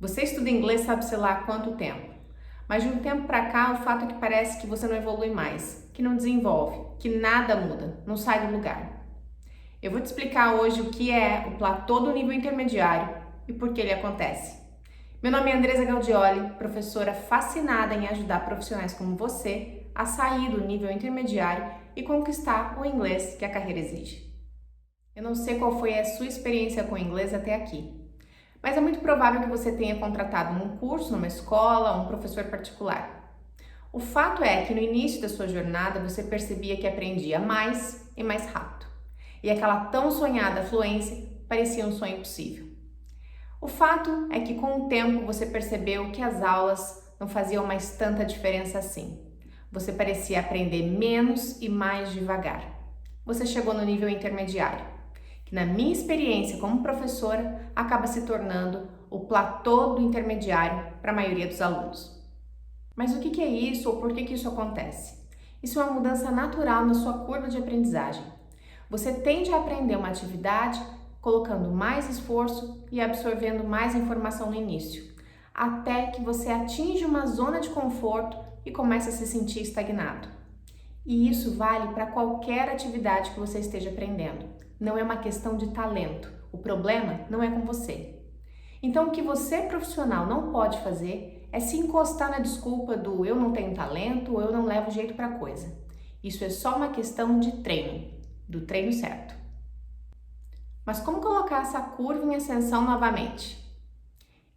Você estuda inglês sabe-se lá há quanto tempo, mas de um tempo para cá o fato é que parece que você não evolui mais, que não desenvolve, que nada muda, não sai do lugar. Eu vou te explicar hoje o que é o platô do nível intermediário e por que ele acontece. Meu nome é Andresa Gaudioli, professora fascinada em ajudar profissionais como você a sair do nível intermediário e conquistar o inglês que a carreira exige. Eu não sei qual foi a sua experiência com o inglês até aqui, mas é muito provável que você tenha contratado um curso numa escola, um professor particular. O fato é que no início da sua jornada você percebia que aprendia mais e mais rápido, e aquela tão sonhada fluência parecia um sonho impossível. O fato é que com o tempo você percebeu que as aulas não faziam mais tanta diferença assim. Você parecia aprender menos e mais devagar. Você chegou no nível intermediário, que na minha experiência como professora acaba se tornando o platô do intermediário para a maioria dos alunos. Mas o que é isso ou por que isso acontece? Isso é uma mudança natural na sua curva de aprendizagem. Você tende a aprender uma atividade colocando mais esforço e absorvendo mais informação no início, até que você atinge uma zona de conforto e começa a se sentir estagnado. E isso vale para qualquer atividade que você esteja aprendendo. Não é uma questão de talento. O problema não é com você. Então, o que você profissional não pode fazer é se encostar na desculpa do eu não tenho talento ou eu não levo jeito para coisa. Isso é só uma questão de treino, do treino certo. Mas como colocar essa curva em ascensão novamente?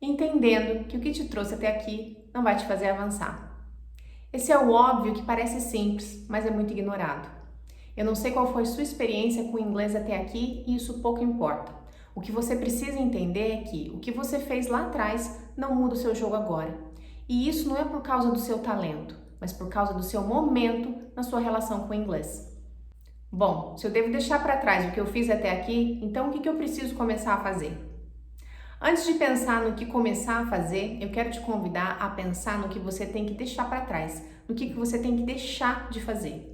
Entendendo que o que te trouxe até aqui não vai te fazer avançar. Esse é o óbvio que parece simples, mas é muito ignorado. Eu não sei qual foi sua experiência com o inglês até aqui e isso pouco importa. O que você precisa entender é que o que você fez lá atrás não muda o seu jogo agora. E isso não é por causa do seu talento, mas por causa do seu momento na sua relação com o inglês. Bom, se eu devo deixar para trás o que eu fiz até aqui, então o que eu preciso começar a fazer? Antes de pensar no que começar a fazer, eu quero te convidar a pensar no que você tem que deixar para trás, no que você tem que deixar de fazer.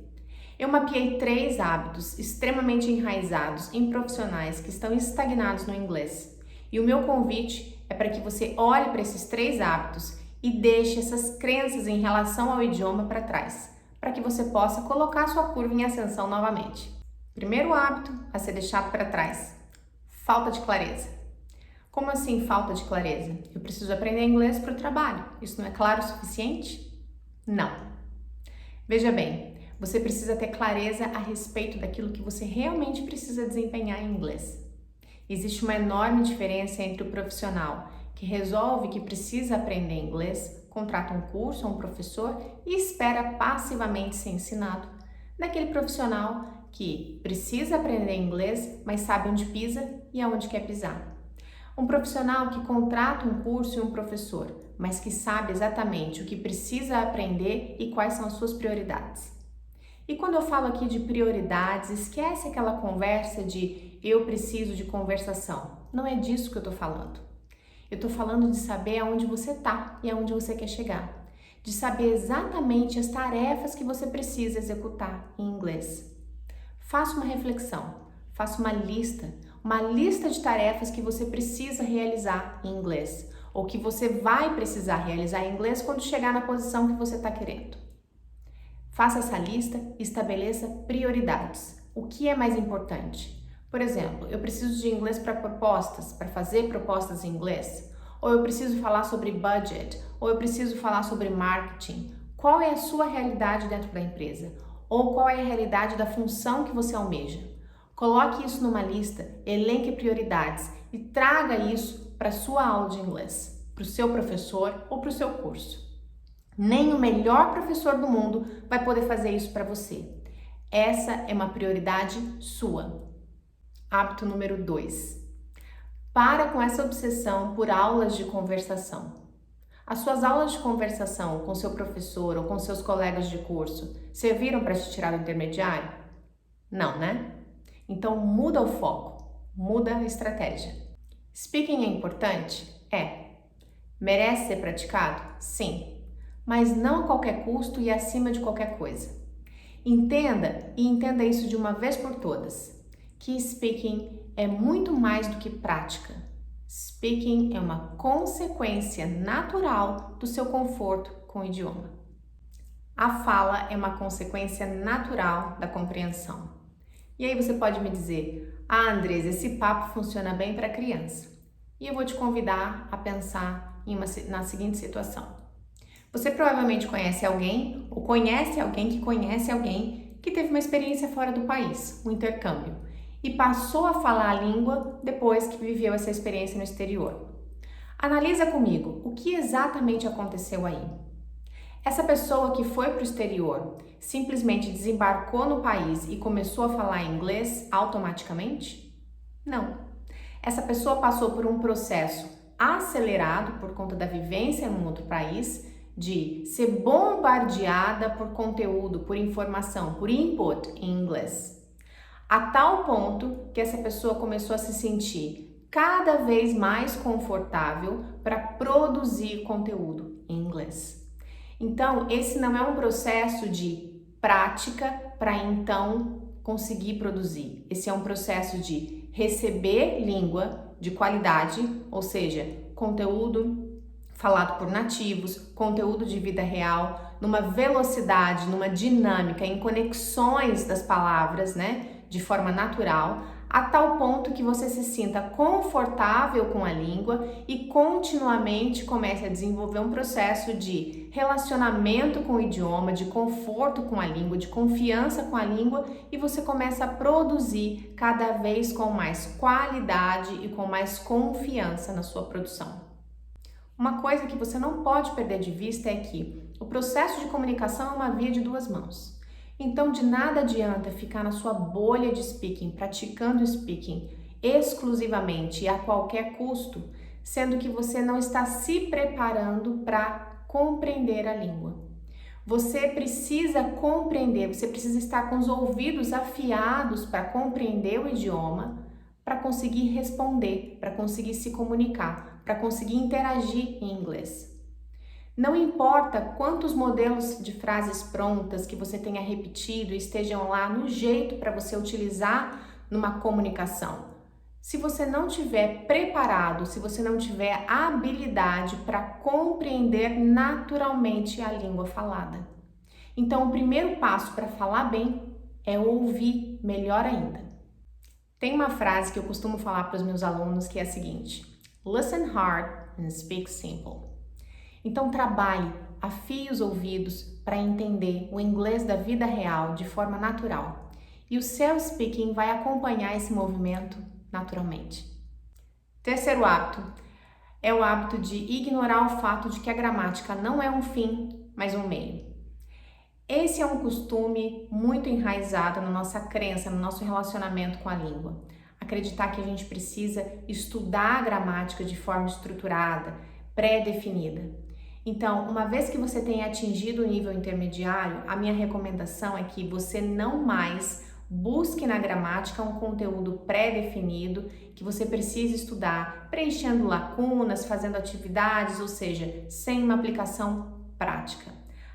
Eu mapeei 3 hábitos extremamente enraizados em profissionais que estão estagnados no inglês. E o meu convite é para que você olhe para esses 3 hábitos e deixe essas crenças em relação ao idioma para trás, para que você possa colocar sua curva em ascensão novamente. Primeiro hábito a ser deixado para trás: falta de clareza. Como assim falta de clareza? Eu preciso aprender inglês para o trabalho. Isso não é claro o suficiente? Não. Veja bem, você precisa ter clareza a respeito daquilo que você realmente precisa desempenhar em inglês. Existe uma enorme diferença entre o profissional que resolve que precisa aprender inglês, contrata um curso ou um professor e espera passivamente ser ensinado, daquele profissional que precisa aprender inglês, mas sabe onde pisa e aonde quer pisar. Um profissional que contrata um curso e um professor, mas que sabe exatamente o que precisa aprender e quais são as suas prioridades. E quando eu falo aqui de prioridades, esquece aquela conversa de eu preciso de conversação. Não é disso que eu estou falando. Eu estou falando de saber aonde você está e aonde você quer chegar. De saber exatamente as tarefas que você precisa executar em inglês. Faça uma reflexão, faça uma lista de tarefas que você precisa realizar em inglês, ou que você vai precisar realizar em inglês quando chegar na posição que você está querendo. Faça essa lista e estabeleça prioridades. O que é mais importante? Por exemplo, eu preciso de inglês para fazer propostas em inglês? Ou eu preciso falar sobre budget? Ou eu preciso falar sobre marketing? Qual é a sua realidade dentro da empresa? Ou qual é a realidade da função que você almeja? Coloque isso numa lista, elenque prioridades e traga isso para a sua aula de inglês, para o seu professor ou para o seu curso. Nem o melhor professor do mundo vai poder fazer isso para você. Essa é uma prioridade sua. Hábito número 2. Para com essa obsessão por aulas de conversação. As suas aulas de conversação com seu professor ou com seus colegas de curso serviram para te tirar do intermediário? Não, né? Então muda o foco, muda a estratégia. Speaking é importante? É. Merece ser praticado? Sim. Mas não a qualquer custo e acima de qualquer coisa. Entenda isso de uma vez por todas, que speaking é muito mais do que prática. Speaking é uma consequência natural do seu conforto com o idioma. A fala é uma consequência natural da compreensão. E aí você pode me dizer: "Ah, Andresa, esse papo funciona bem para criança." E eu vou te convidar a pensar na seguinte situação. Você provavelmente conhece alguém ou conhece alguém que conhece alguém que teve uma experiência fora do país, um intercâmbio, e passou a falar a língua depois que viveu essa experiência no exterior. Analisa comigo o que exatamente aconteceu aí. Essa pessoa que foi para o exterior simplesmente desembarcou no país e começou a falar inglês automaticamente? Não. Essa pessoa passou por um processo acelerado por conta da vivência em um outro país, de ser bombardeada por conteúdo, por informação, por input em inglês. A tal ponto que essa pessoa começou a se sentir cada vez mais confortável para produzir conteúdo em inglês. Então, esse não é um processo de prática para então conseguir produzir. Esse é um processo de receber língua de qualidade, ou seja, conteúdo falado por nativos, conteúdo de vida real, numa velocidade, numa dinâmica, em conexões das palavras, de forma natural, a tal ponto que você se sinta confortável com a língua e continuamente comece a desenvolver um processo de relacionamento com o idioma, de conforto com a língua, de confiança com a língua, e você começa a produzir cada vez com mais qualidade e com mais confiança na sua produção. Uma coisa que você não pode perder de vista é que o processo de comunicação é uma via de duas mãos. Então, de nada adianta ficar na sua bolha de speaking, praticando speaking exclusivamente e a qualquer custo, sendo que você não está se preparando para compreender a língua. Você precisa compreender, você precisa estar com os ouvidos afiados para compreender o idioma, para conseguir responder, para conseguir se comunicar, para conseguir interagir em inglês. Não importa quantos modelos de frases prontas que você tenha repetido e estejam lá no jeito para você utilizar numa comunicação. Se você não tiver preparado, se você não tiver a habilidade para compreender naturalmente a língua falada. Então, o primeiro passo para falar bem é ouvir melhor ainda. Tem uma frase que eu costumo falar para os meus alunos que é a seguinte: listen hard and speak simple. Então trabalhe, afie os ouvidos para entender o inglês da vida real de forma natural. E o seu speaking vai acompanhar esse movimento naturalmente. Terceiro hábito é o hábito de ignorar o fato de que a gramática não é um fim, mas um meio. Esse é um costume muito enraizado na nossa crença, no nosso relacionamento com a língua. Acreditar que a gente precisa estudar a gramática de forma estruturada, pré-definida. Então, uma vez que você tenha atingido o nível intermediário, a minha recomendação é que você não mais busque na gramática um conteúdo pré-definido que você precisa estudar, preenchendo lacunas, fazendo atividades, ou seja, sem uma aplicação prática.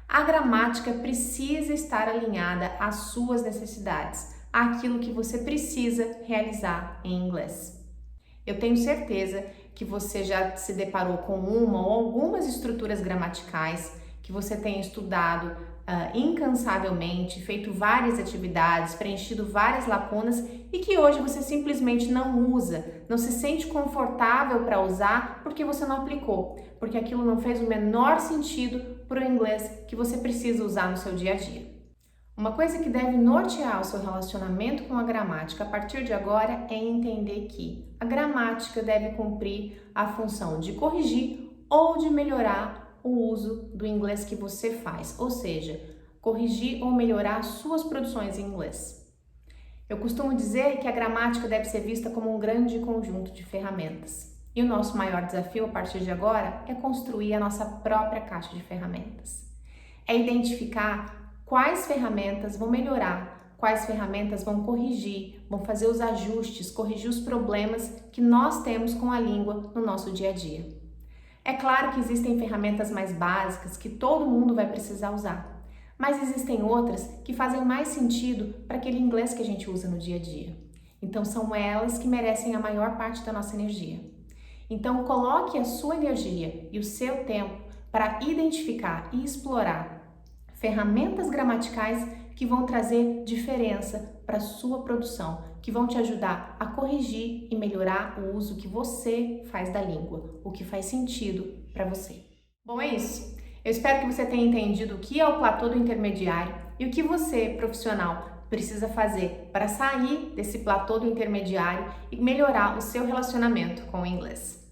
A gramática precisa estar alinhada às suas necessidades, àquilo que você precisa realizar em inglês. Eu tenho certeza que você já se deparou com uma ou algumas estruturas gramaticais que você tem estudado incansavelmente, feito várias atividades, preenchido várias lacunas e que hoje você simplesmente não usa, não se sente confortável para usar porque você não aplicou, porque aquilo não fez o menor sentido para o inglês que você precisa usar no seu dia a dia. Uma coisa que deve nortear o seu relacionamento com a gramática a partir de agora é entender que a gramática deve cumprir a função de corrigir ou de melhorar o uso do inglês que você faz, ou seja, corrigir ou melhorar suas produções em inglês. Eu costumo dizer que a gramática deve ser vista como um grande conjunto de ferramentas. E o nosso maior desafio a partir de agora é construir a nossa própria caixa de ferramentas. É identificar quais ferramentas vão melhorar, quais ferramentas vão corrigir, vão fazer os ajustes, corrigir os problemas que nós temos com a língua no nosso dia a dia. É claro que existem ferramentas mais básicas que todo mundo vai precisar usar, mas existem outras que fazem mais sentido para aquele inglês que a gente usa no dia a dia. Então são elas que merecem a maior parte da nossa energia. Então, coloque a sua energia e o seu tempo para identificar e explorar ferramentas gramaticais que vão trazer diferença para a sua produção, que vão te ajudar a corrigir e melhorar o uso que você faz da língua, o que faz sentido para você. Bom, é isso. Eu espero que você tenha entendido o que é o platô do intermediário e o que você, profissional, precisa fazer para sair desse platô do intermediário e melhorar o seu relacionamento com o inglês.